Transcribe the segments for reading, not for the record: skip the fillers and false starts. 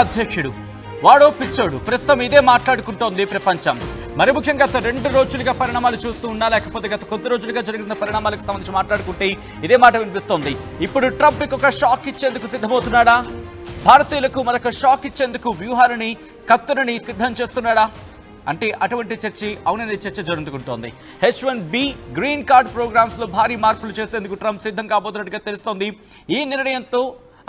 అధ్యక్షుడు వాడో పిచ్చోడు ప్రస్తుతం ఇదే మాట్లాడుకుంటోంది ప్రపంచం. మరి ముఖ్యంగా గత 2 రోజులుగా పరిణామాలు చూస్తూ ఉన్నా లేకపోతే గత కొద్ది రోజులుగా జరిగిన పరిణామాలకు సంబంధించి మాట్లాడుకుంటే ఇదే మాట వినిపిస్తోంది. ఇప్పుడు ట్రంప్ ఒక షాక్ ఇచ్చేందుకు సిద్ధమవుతున్నాడా? భారతీయులకు మరొక షాక్ ఇచ్చేందుకు వ్యూహాలని కత్తులని సిద్ధం చేస్తున్నాడా అంటే అటువంటి చర్చ అవుననే చర్చ జరుగుతుంటోంది. H1B గ్రీన్ కార్డ్ ప్రోగ్రామ్స్ లో భారీ మార్పులు చేసేందుకు ట్రంప్ సిద్ధం కాబోతున్నట్టుగా తెలుస్తోంది. ఈ నిర్ణయంతో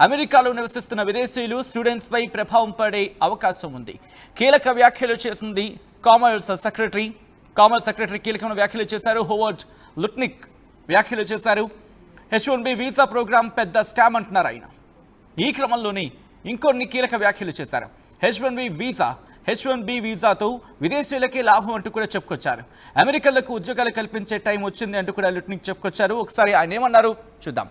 అమెరికాలో నివసిస్తున్న విదేశీయులు స్టూడెంట్స్ పై ప్రభావం పడే అవకాశం ఉంది. కీలక వ్యాఖ్యలు చేసింది కామర్స్ సెక్రటరీ కీలకమైన వ్యాఖ్యలు చేశారు. హోవర్డ్ లుట్నిక్ వ్యాఖ్యలు చేశారు. H1B వీసా ప్రోగ్రామ్ పెద్ద స్కామ్ అంటున్నారు ఆయన. ఈ క్రమంలోనే ఇంకొన్ని కీలక వ్యాఖ్యలు చేశారు. H1B వీసాతో విదేశీయులకే లాభం అంటూ కూడా చెప్పుకొచ్చారు. అమెరికన్లకు ఉద్యోగాలు కల్పించే టైం వచ్చింది అంటూ కూడా లుట్నిక్ చెప్పుకొచ్చారు. ఒకసారి ఆయన ఏమన్నారు చూద్దాం.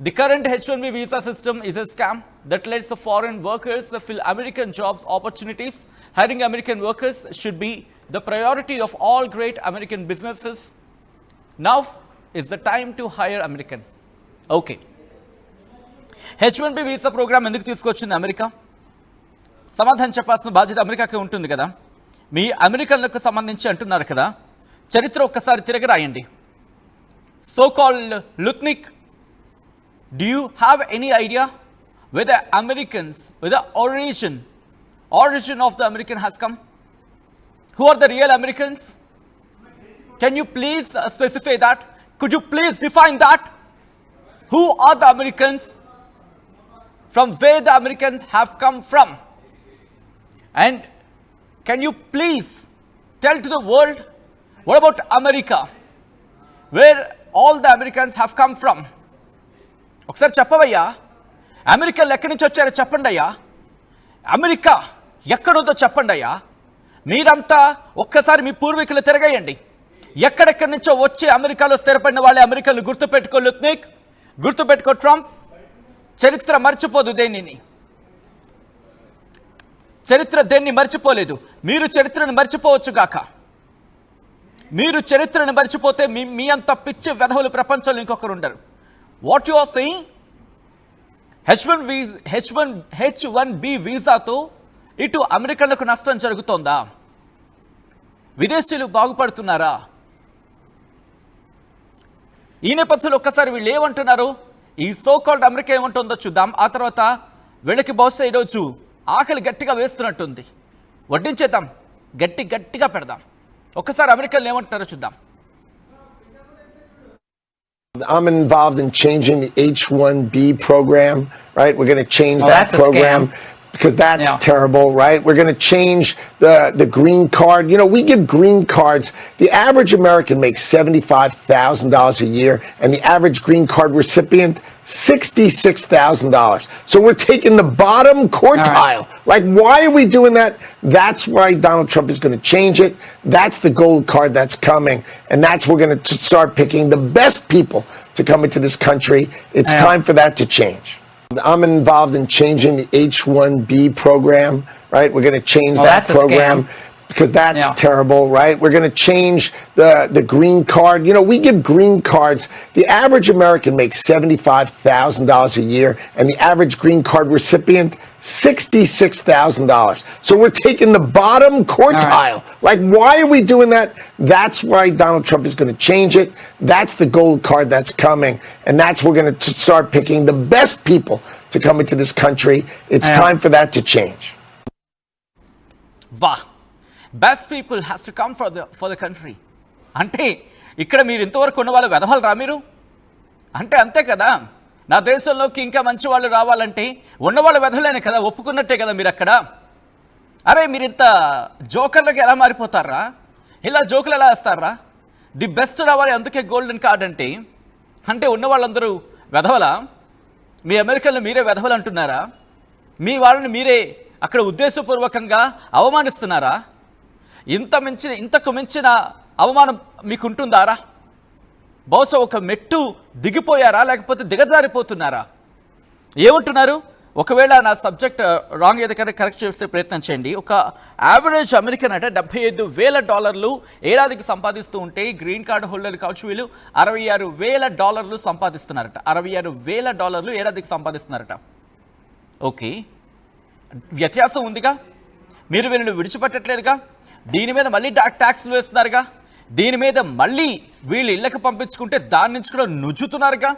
The current H1B visa system is a scam that lets the foreign workers fill American jobs opportunities. Hiring American workers should be the priority of all great American businesses. Now is the time to hire American. Okay. H1B visa program ఎందుకు తీసుకొచ్చింది America? సమాధానం చెప్పాల్సిన బాధ్యత అమెరికాకే ఉంటుంది కదా. మీ అమెరికన్లకు సంబంధించి అంటున్నారు కదా, చరిత్ర ఒక్కసారి తిరగ రాయండి. So called Lutnick, do you have any idea where the Americans, where the origin of the American has come? Who are the real Americans? Can you please specify that? Could you please define that? Who are the Americans? From where the Americans have come from? And can you please tell to the world, what about America? Where all the Americans have come from? ఒకసారి చెప్పవయ్యా, అమెరికన్లు ఎక్కడి నుంచి వచ్చారో చెప్పండి అయ్యా, America ఎక్కడుందో చెప్పండి అయ్యా. మీరంతా ఒక్కసారి మీ పూర్వీకులు తిరగేయండి. ఎక్కడెక్కడి నుంచో వచ్చి అమెరికాలో స్థిరపడిన వాళ్ళే అమెరికన్లు. గుర్తుపెట్టుకో లుట్నిక్, గుర్తుపెట్టుకో ట్రంప్. చరిత్ర మర్చిపోదు దేనిని, చరిత్ర దేన్ని మర్చిపోలేదు. మీరు చరిత్రను మర్చిపోవచ్చు గాక. మీరు చరిత్రను మర్చిపోతే మీ అంత పిచ్చి వెధవులు ప్రపంచంలో ఇంకొకరు ఉండరు. What you are saying? H1B వీసాతో ఇటు అమెరికన్లకు నష్టం జరుగుతోందా? విదేశీయులు బాగుపడుతున్నారా? ఈ నేపథ్యంలో ఒక్కసారి వీళ్ళు ఏమంటున్నారు, ఈ సో కాల్డ్ అమెరికా ఏమంటుందో చూద్దాం. ఆ తర్వాత వీళ్ళకి బహుశా ఈరోజు ఆకలి గట్టిగా వేస్తున్నట్టుంది. వడ్డించేద్దాం, గట్టిగా పెడదాం. ఒక్కసారి అమెరికన్లు ఏమంటున్నారో చూద్దాం. I'm involved in changing the H1B program, right? We're going to change that program because that's terrible, right? We're going to change the green card. You know, we give green cards. The average American makes $75,000 a year, and the average green card recipient $66,000. So we're taking the bottom quartile. Like, why are we doing that? That's why Donald Trump is going to change it. That's the gold card that's coming, and that's we're going to start picking the best people to come into this country. It's time for that to change. I'm involved in changing the H1B program, right? We're going to change that program because that's terrible, right? We're going to change the green card. You know, we give green cards. The average American makes $75,000 a year, and the average green card recipient $66,000. So we're taking the bottom quartile. Like, why are we doing that? That's why Donald Trump is going to change it. That's the gold card that's coming, and that's we're going to start picking the best people to come into this country. It's time for that to change. Wow. Best people has to come for the country. అంటే ఇక్కడ మీరు ఇంతవరకు ఉన్న వాళ్ళు వెధవలు రా మీరు అంటే అంతే కదా. నా దేశంలోకి ఇంకా మంచి వాళ్ళు రావాలంటే ఉన్నవాళ్ళు వెధవలేనే కదా, ఒప్పుకున్నట్టే కదా మీరు అక్కడ. అరే మీరు ఇంత జోకర్లకి ఎలా మారిపోతారా? ఇలా జోకులు ఎలా వేస్తారా? ది బెస్ట్ రావాలి, అందుకే గోల్డెన్ కార్డ్ అంటే ఉన్న వాళ్ళందరూ వెధవలా? మీ అమెరికన్లు మీరే వెధవలు అంటున్నారా? మీ వాళ్ళని మీరే అక్కడ ఉద్దేశపూర్వకంగా అవమానిస్తున్నారా? ఇంతకు మించిన అవమానం మీకుంటుందారా? బహుశా ఒక మెట్టు దిగిపోయారా, లేకపోతే దిగజారిపోతున్నారా? ఏమంటున్నారు? ఒకవేళ నా సబ్జెక్ట్ రాంగ్ ఏదైనా కరెక్ట్ చేసే ప్రయత్నం చేయండి. ఒక యావరేజ్ అమెరికన్ అంటే $75,000 ఏడాదికి సంపాదిస్తూ ఉంటే గ్రీన్ కార్డు హోల్డర్లు కావచ్చు వీళ్ళు $66,000 సంపాదిస్తున్నారట. $66,000 ఏడాదికి సంపాదిస్తున్నారట. ఓకే, వ్యత్యాసం ఉందిగా, మీరు వీళ్ళని విడిచిపెట్టట్లేదుగా, దీని మీద మళ్ళీ ట్యాక్స్లు వేస్తున్నారుగా, దీని మీద మళ్ళీ వీళ్ళు ఇళ్ళకి పంపించుకుంటే దాని నుంచి కూడా నుజ్జుతున్నారుగా,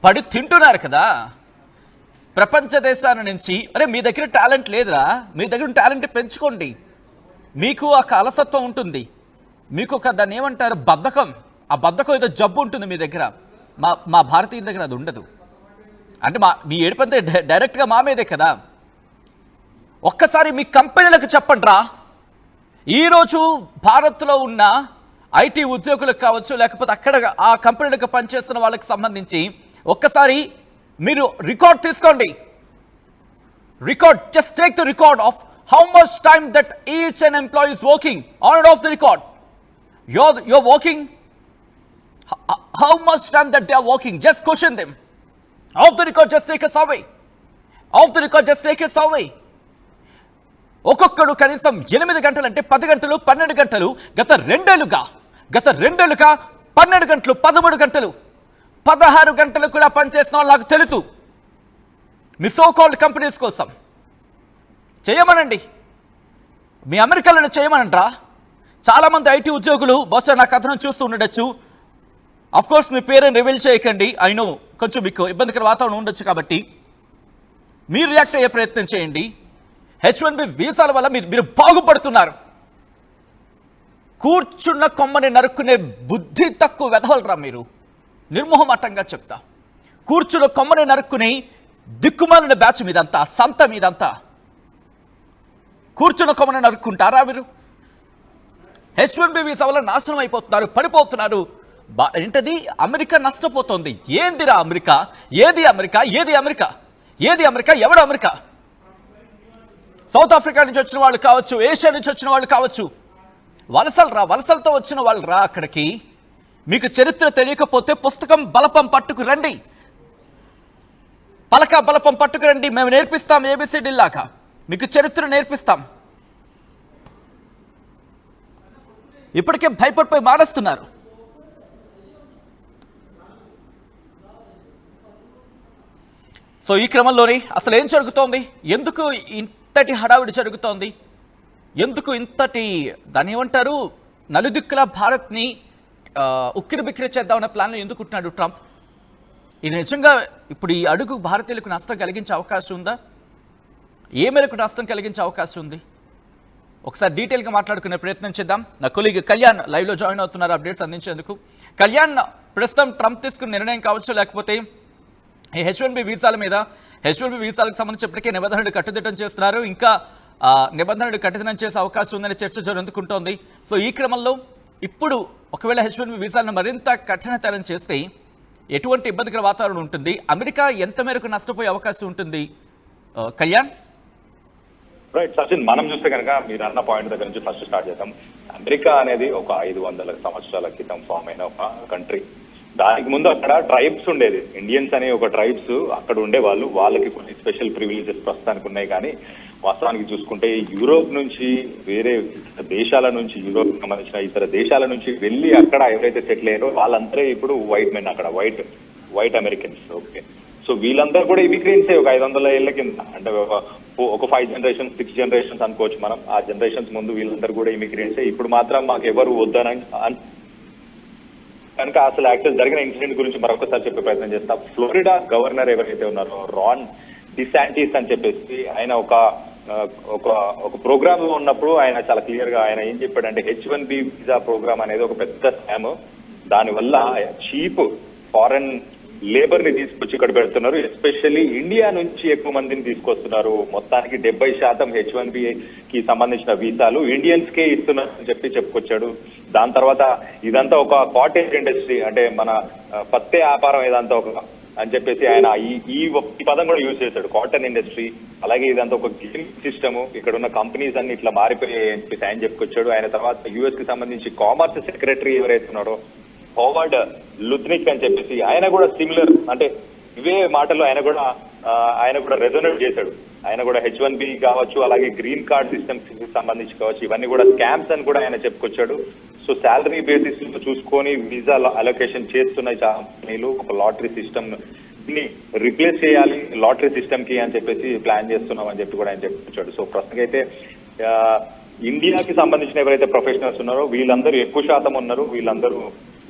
పడి తింటున్నారు కదా. ప్రపంచ దేశాల నుంచి అరే మీ దగ్గర టాలెంట్ లేదురా, మీ దగ్గర టాలెంట్ పెంచుకోండి, మీకు ఒక అలసత్వం ఉంటుంది, మీకు ఒక దాన్ని ఏమంటారు బద్ధకం, ఆ బద్ధకం ఏదో జబ్బు ఉంటుంది మీ దగ్గర, మా భారతీయుల దగ్గర అది ఉండదు. అంటే మీ ఏడుపంతే డైరెక్ట్గా మా మీదే కదా. ఒక్కసారి మీ కంపెనీలకు చెప్పండి రా, ఈరోజు భారత్లో ఉన్న ఐటీ ఉద్యోగులకు కావచ్చు, లేకపోతే అక్కడ ఆ కంపెనీలకు పనిచేస్తున్న వాళ్ళకి సంబంధించి ఒక్కసారి మీరు రికార్డ్ తీసుకోండి. Record, just take the record of how much time that each and employee is working on and of the record. You're working, how much time that they are working, just question them. Off the record, just take a survey. Off the record, just take a survey. ఒక్కొక్కడు కనీసం 8 గంటలు అంటే 10 గంటలు 12 గంటలు గత రెండేళ్లుగా 12 గంటలు 13 గంటలు 16 గంటలు కూడా పనిచేసిన వాళ్ళు నాకు తెలుసు. మీ సో కాల్డ్ కంపెనీస్ కోసం చేయమనండి, మీ అమెరికాలను చేయమనంట్రా. చాలామంది ఐటీ ఉద్యోగులు బహుశా నా కథనం చూస్తూ ఉండొచ్చు. అఫ్కోర్స్ మీ పేరుని రివీల్ చేయకండి, ఐ నో కొంచెం మీకు ఇబ్బందికర వాతావరణం ఉండొచ్చు, కాబట్టి మీరు రియాక్ట్ అయ్యే ప్రయత్నం చేయండి. H1B వీసాల వల్ల మీరు బాగుపడుతున్నారు. కూర్చున్న కొమ్మని నరుక్కునే బుద్ధి తక్కువ వెధవలరా మీరు, నిర్మోహమాటంగా చెప్తా. కూర్చున్న కొమ్మని నరుక్కుని దిక్కుమాలిన బ్యాచ్ మీదంతా, సంత మీదంతా కూర్చున్న కొమ్మని నరుక్కుంటారా మీరు? H1B వీసా వల్ల నాశనం అయిపోతున్నారు, పడిపోతున్నారు. ఏంటది, అమెరికా నష్టపోతుంది. ఏందిరా అమెరికా, ఏది అమెరికా, ఏది అమెరికా, ఏది అమెరికా, ఎవడు అమెరికా? సౌత్ ఆఫ్రికా నుంచి వచ్చిన వాళ్ళు కావచ్చు, ఏషియా నుంచి వచ్చిన వాళ్ళు కావచ్చు, వలసలతో వచ్చిన వాళ్ళు రా అక్కడికి. మీకు చరిత్ర తెలియకపోతే పుస్తకం బలపం పట్టుకు రండి, పలక బలపం పట్టుకు రండి, మేము నేర్పిస్తాం ఏబిసిడీలాగా, మీకు చరిత్ర నేర్పిస్తాం. ఇప్పటికే భయపడిపోయి మానేస్తున్నారు. సో ఈ క్రమంలోనే అసలు ఏం జరుగుతోంది, ఎందుకు ఇంతటి హడావిడి జరుగుతోంది, ఎందుకు ఇంతటి దాన్ని ఏమంటారు నలుదిక్కుల భారత్ని ఉక్కిరి బిక్కిరి చేద్దామన్న ప్లాన్లో ఎందుకు ఉంటున్నాడు ట్రంప్? ఇది నిజంగా ఇప్పుడు ఈ అడుగు భారతీయులకు నష్టం కలిగించే అవకాశం ఉందా? ఏ మేరకు నష్టం కలిగించే అవకాశం ఉంది? ఒకసారి డీటెయిల్గా మాట్లాడుకునే ప్రయత్నం చేద్దాం. నా కొలీగ్ కళ్యాణ్ లైవ్లో జాయిన్ అవుతున్నారు అప్డేట్స్ అందించేందుకు. కళ్యాణ్, ప్రస్తుతం ట్రంప్ తీసుకున్న నిర్ణయం కావచ్చు, లేకపోతే ఈ H1B వీసాల మీద, H1B వీసాలకు సంబంధించి ఇప్పటికే నిబంధనలు కట్టుదిట్టం చేస్తున్నారు, ఇంకా నిబంధనలు కఠినం చేసే అవకాశం ఉందనే చర్చ జరుగుతుంటోంది. సో ఈ క్రమంలో ఇప్పుడు ఒకవేళ H1B వీసాలను మరింత కఠినతరం చేస్తే ఎటువంటి ఇబ్బందికర వాతావరణం ఉంటుంది, అమెరికా ఎంత మేరకు నష్టపోయే అవకాశం ఉంటుంది కళ్యాణ్? రైట్ సచిన్, మనం చూస్తే కనుక మీరు అన్న పాయింట్ దగ్గర నుంచి ఫస్ట్ స్టార్ట్ చేద్దాం. అమెరికా అనేది ఒక 500 సంవత్సరాల క్రితం ఫామ్ అయిన ఒక కంట్రీ. దానికి ముందు అక్కడ ట్రైబ్స్ ఉండేది, ఇండియన్స్ అనే ఒక ట్రైబ్స్ అక్కడ ఉండే వాళ్ళు, వాళ్ళకి కొన్ని స్పెషల్ ప్రివిలేజెస్ ప్రస్తుతానికి ఉన్నాయి. కానీ వాస్తవానికి చూసుకుంటే యూరోప్ నుంచి, వేరే దేశాల నుంచి, యూరోప్ సంబంధించిన ఇతర దేశాల నుంచి వెళ్ళి అక్కడ ఎవరైతే సెటిల్ అయ్యారో వాళ్ళందరూ ఇప్పుడు వైట్ మెన్, అక్కడ వైట్ అమెరికన్స్. ఓకే, సో వీళ్ళందరూ కూడా ఇమిగ్రెంట్సే ఒక 500 ఏళ్ల కింద, అంటే ఒక 5 జనరేషన్స్ 6 జనరేషన్స్ అనుకోవచ్చు మనం. ఆ జనరేషన్స్ ముందు వీళ్ళందరూ కూడా ఇమిగ్రెంట్సే. ఇప్పుడు మాత్రం మాకు ఎవరు వద్దనని కనుక అసలు యాక్చువల్ జరిగిన ఇన్సిడెంట్ గురించి మరొకసారి చెప్పే ప్రయత్నం చేస్తా. ఫ్లోరిడా గవర్నర్ ఎవరైతే ఉన్నారో రాన్ డిశాంటిస్ అని చెప్పేసి, ఆయన ఒక ప్రోగ్రామ్ లో ఉన్నప్పుడు ఆయన చాలా క్లియర్ గా ఆయన ఏం చెప్పాడంటే, H1B వీసా ప్రోగ్రామ్ అనేది ఒక పెద్ద స్కామ్, దానివల్ల చీప్ ఫారెన్ లేబర్ ని తీసుకొచ్చి ఇక్కడ పెడుతున్నారు, ఎస్పెషల్లీ ఇండియా నుంచి ఎక్కువ మందిని తీసుకొస్తున్నారు. మొత్తానికి 70% H1B కి సంబంధించిన వీసాలు ఇండియన్స్ కే ఇస్తున్నారు అని చెప్పుకొచ్చాడు. దాని తర్వాత ఇదంతా ఒక కాటేజ్ ఇండస్ట్రీ, అంటే మన పత్తే వ్యాపారం ఇదంతా ఒక అని చెప్పేసి ఆయన ఈ పదం కూడా యూజ్ చేశాడు, కాటన్ ఇండస్ట్రీ. అలాగే ఇదంతా ఒక గేమ్ సిస్టమ్, ఇక్కడ ఉన్న కంపెనీస్ అన్ని ఇట్లా మారిపోయాయి అని చెప్పేసి ఆయన చెప్పుకొచ్చాడు. ఆయన తర్వాత యుఎస్ కి సంబంధించి కామర్స్ సెక్రటరీ ఎవరైతే ఉన్నారో హోవర్డ్ లుత్నిక్ అని చెప్పేసి, ఆయన కూడా సిమిలర్, అంటే ఇవే మాటలు ఆయన కూడా రెజొనేట్ చేశాడు. ఆయన కూడా H1B కావచ్చు, అలాగే గ్రీన్ కార్డ్ సిస్టమ్స్ కి సంబంధించి కావచ్చు, ఇవన్నీ కూడా స్కామ్స్ అని కూడా ఆయన చెప్పుకొచ్చాడు. సో శాలరీ బేసిస్ చూసుకొని వీసా అలొకేషన్ చేస్తున్న కంపెనీలు, ఒక లాటరీ సిస్టమ్ దీన్ని రిప్లేస్ చేయాలి లాటరీ సిస్టమ్ కి అని చెప్పేసి ప్లాన్ చేస్తున్నాం అని చెప్పి కూడా ఆయన చెప్పాడు. సో ప్రస్తుతం అయితే ఇండియాకి సంబంధించిన ఎవరైతే ప్రొఫెషనల్స్ ఉన్నారో వీళ్ళందరూ ఎక్కువ శాతం ఉన్నారు.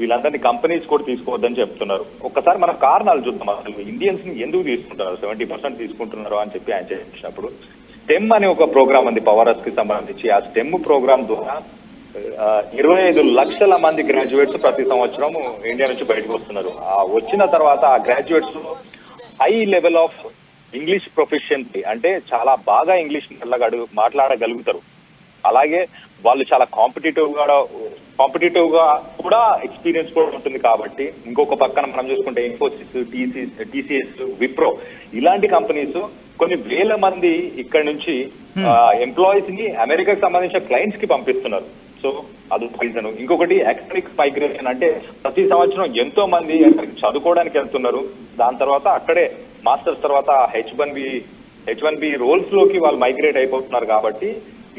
వీళ్ళందరినీ కంపెనీస్ కూడా తీసుకోవద్దని చెప్తున్నారు. ఒక్కసారి మనం కారణాలు చూద్దాం, అసలు ఇండియన్స్ ని ఎందుకు తీసుకుంటున్నారు, 70% తీసుకుంటున్నారు అని చెప్పి ఆయన చెప్పినప్పుడు స్టెమ్ అనే ఒక ప్రోగ్రామ్ ఉంది పవర్స్ కి సంబంధించి. ఆ స్టెమ్ ప్రోగ్రామ్ ద్వారా 25 లక్షల మంది గ్రాడ్యుయేట్స్ ప్రతి సంవత్సరం ఇండియా నుంచి బయటకు వస్తున్నారు. వచ్చిన తర్వాత ఆ graduates high level of English proficiency, అంటే చాలా బాగా ఇంగ్లీష్ మాట్లాడగలుగుతారు. అలాగే వాళ్ళు చాలా కాంపిటేటివ్ గా కూడా ఎక్స్పీరియన్స్ కూడా ఉంటుంది. కాబట్టి ఇంకొక పక్కన మనం చూసుకుంటే ఇన్ఫోసిస్, టీసీఎస్, విప్రో ఇలాంటి కంపెనీస్ కొన్ని వేల మంది ఇక్కడ నుంచి ఎంప్లాయీస్ ని అమెరికాకి సంబంధించిన క్లయింట్స్ కి పంపిస్తున్నారు. సో అదొక రీజన్. ఇంకొకటి అకాడమిక్ మైగ్రేషన్, అంటే ప్రతి సంవత్సరం ఎంతో మంది అక్కడికి చదువుకోవడానికి వెళ్తున్నారు. దాని తర్వాత అక్కడే మాస్టర్స్ తర్వాత H1B రోల్స్ లోకి వాళ్ళు మైగ్రేట్ అయిపోతున్నారు. కాబట్టి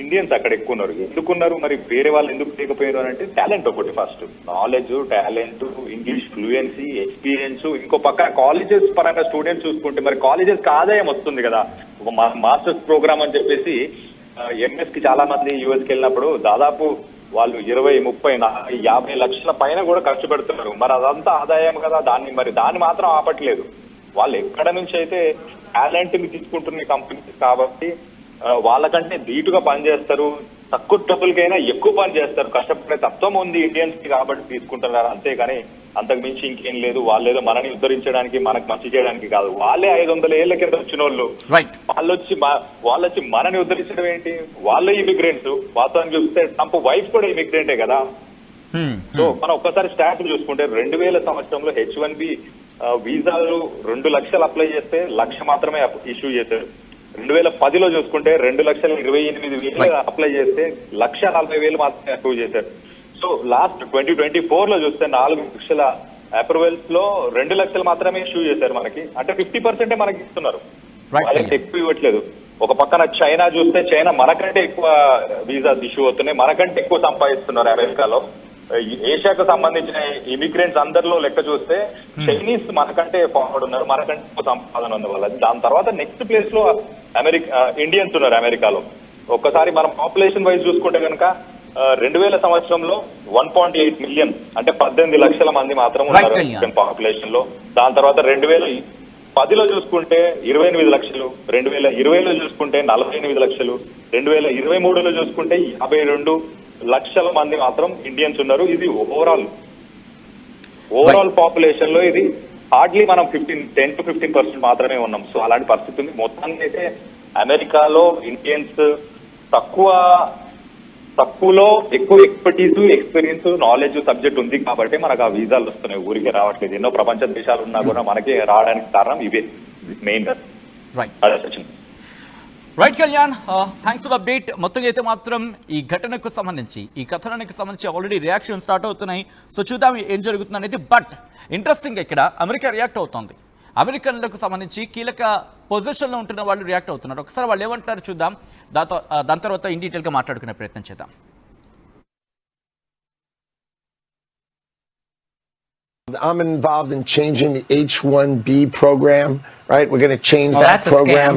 ఇండియన్స్ అక్కడ ఎక్కువ ఉన్నారు. ఎందుకున్నారు మరి వేరే వాళ్ళు ఎందుకు లేకపోయారు అని అంటే టాలెంట్ ఒకటి, first knowledge, talent, English fluency, experience. ఇంకో పక్క కాలేజెస్ పరంగా స్టూడెంట్స్ చూసుకుంటే మరి కాలేజెస్ కి ఆదాయం వస్తుంది కదా. ఒక మాస్టర్స్ ప్రోగ్రామ్ అని చెప్పేసి ఎంఎస్ కి చాలా మంది యూఎస్కి వెళ్ళినప్పుడు దాదాపు వాళ్ళు 20, 30, 40, 50 లక్షల పైన కూడా ఖర్చు పెడుతున్నారు. మరి అదంతా ఆదాయం కదా, దాన్ని మాత్రం ఆపట్లేదు. వాళ్ళు ఎక్కడ నుంచి అయితే టాలెంట్ ని తీసుకుంటున్న కంపెనీస్ కాబట్టి వాళ్ళకంటే ధీటుగా పనిచేస్తారు, తక్కువ డబ్బులకైనా ఎక్కువ పని చేస్తారు. కష్టపడే తత్వం ఉంది ఇండియన్స్ కి కాబట్టి తీసుకుంటున్నారు, అంతేగాని అంతకు మించి ఇంకేం లేదు. వాళ్ళేదో మనని ఉద్ధరించడానికి, మనకు మంచి చేయడానికి కాదు. వాళ్ళే 500 ఏళ్ల కింద వచ్చిన వాళ్ళు, వాళ్ళొచ్చి మనని ఉద్ధరించడం ఏంటి? వాళ్ళే ఇమిగ్రెంట్స్. వాస్తవానికి చూస్తే ట్రంప్ వైఫ్ కూడా ఇమిగ్రెంటే కదా. సో మనం ఒక్కసారి స్టాట్ చూసుకుంటే 2000 సంవత్సరంలో H1B వీసాలు 2 లక్షలు అప్లై చేస్తే 1,00,000 మాత్రమే ఇష్యూ చేశారు. 2010లో చూసుకుంటే 2,28,000 అప్లై చేస్తే 1,40,000 మాత్రమే అప్రూవ్ చేశారు. సో లాస్ట్ 2024లో చూస్తే 4 లక్షల అప్రూవల్స్ లో 2 లక్షలు మాత్రమే ఇష్యూ చేశారు మనకి. అంటే 50% మనకి ఇస్తున్నారు, వాళ్ళకి ఎక్కువ ఇవ్వట్లేదు. ఒక పక్కన చైనా చూస్తే చైనా మనకంటే ఎక్కువ వీసాస్ ఇష్యూ అవుతున్నాయి, మనకంటే ఎక్కువ సంపాదిస్తున్నారు అమెరికాలో. ఏషియాకు సంబంధించిన ఇమిగ్రెంట్స్ అందరిలో లెక్క చూస్తే చైనీస్ మనకంటే ఫార్వర్డ్ ఉన్నారు, మనకంటే ఎక్కువ సంపాదన ఉంది వాళ్ళది. దాని తర్వాత నెక్స్ట్ ప్లేస్ లో ఇండియన్స్ ఉన్నారు అమెరికాలో. ఒక్కసారి మనం పాపులేషన్ వైజ్ చూసుకుంటే కనుక 2000 సంవత్సరంలో 1.8 మిలియన్, అంటే 18 లక్షల మంది మాత్రం ఉన్నారు పాపులేషన్ లో. దాని తర్వాత 2010లో చూసుకుంటే 28 లక్షలు, 2020లో చూసుకుంటే 48 లక్షలు, 2023లో చూసుకుంటే 52 లక్షల మంది మాత్రం ఇండియన్స్ ఉన్నారు. ఇది ఓవరాల్ పాపులేషన్ లో ఇది హార్డ్లీ మనం 10 to 15% మాత్రమే ఉన్నాం. సో అలాంటి పరిస్థితి ఉంది. మొత్తానికి అయితే అమెరికాలో ఇండియన్స్ తక్కువలో ఎక్కువ ఎక్స్పర్టీస్, ఎక్స్పీరియన్స్, నాలెడ్జ్, సబ్జెక్ట్ ఉంది కాబట్టి మనకు ఆ వీసాలు వస్తున్నాయి, ఊరికే రావట్లేదు. ఎన్నో ప్రపంచ దేశాలు ఉన్నా కూడా మనకి రావడానికి కారణం ఇవే మెయిన్ గా. Right Kalyan, thanks for update. మొత్తంగా అయితే మాత్రం ఈ ఘటనకు సంబంధించి, ఈ కథనానికి సంబంధించి ఆల్రెడీ రియాక్షన్ స్టార్ట్ అవుతున్నాయి. సో చూద్దాం ఏం జరుగుతుంది అనేది. బట్ ఇంట్రెస్టింగ్ ఇక్కడ అమెరికా రియాక్ట్ అవుతుంది. అమెరికన్లకు సంబంధించి కీలక పొజిషన్లో ఉంటున్న వాళ్ళు రియాక్ట్ అవుతున్నారు. ఒకసారి వాళ్ళు ఏమంటారు చూద్దాం, దాని తర్వాత ఇన్ డీటెయిల్గా మాట్లాడుకునే ప్రయత్నం చేద్దాం. I'm involved in changing the H1B program, right? We're going to change that program.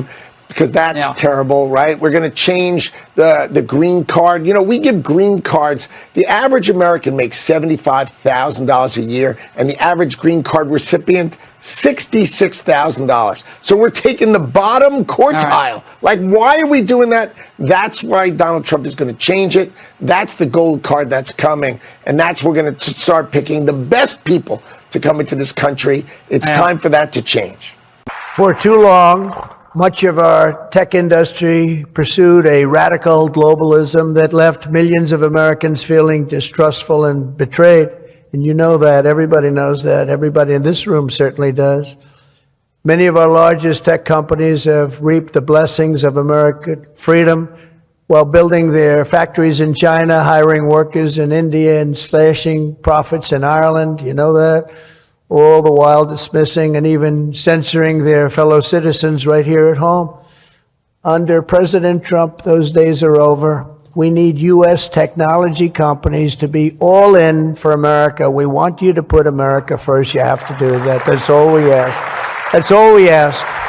Because that's terrible, right? We're going to change the green card. You know, we give green cards. The average American makes $75,000 a year, and the average green card recipient, $66,000. So we're taking the bottom quartile. Like, why are we doing that? That's why Donald Trump is going to change it. That's the gold card that's coming. And that's we're going to start picking the best people to come into this country. It's time for that to change. For too long, much of our tech industry pursued a radical globalism that left millions of Americans feeling distrustful and betrayed. And you know that. Everybody knows that. Everybody in this room certainly does. Many of our largest tech companies have reaped the blessings of American freedom while building their factories in China, hiring workers in India, and slashing profits in Ireland. You know that. All the while dismissing and even censoring their fellow citizens right here at home. Under President Trump, those days are over. We need U.S. technology companies to be all in for America. We want you to put America first. You have to do that. That's all we ask. That's all we ask.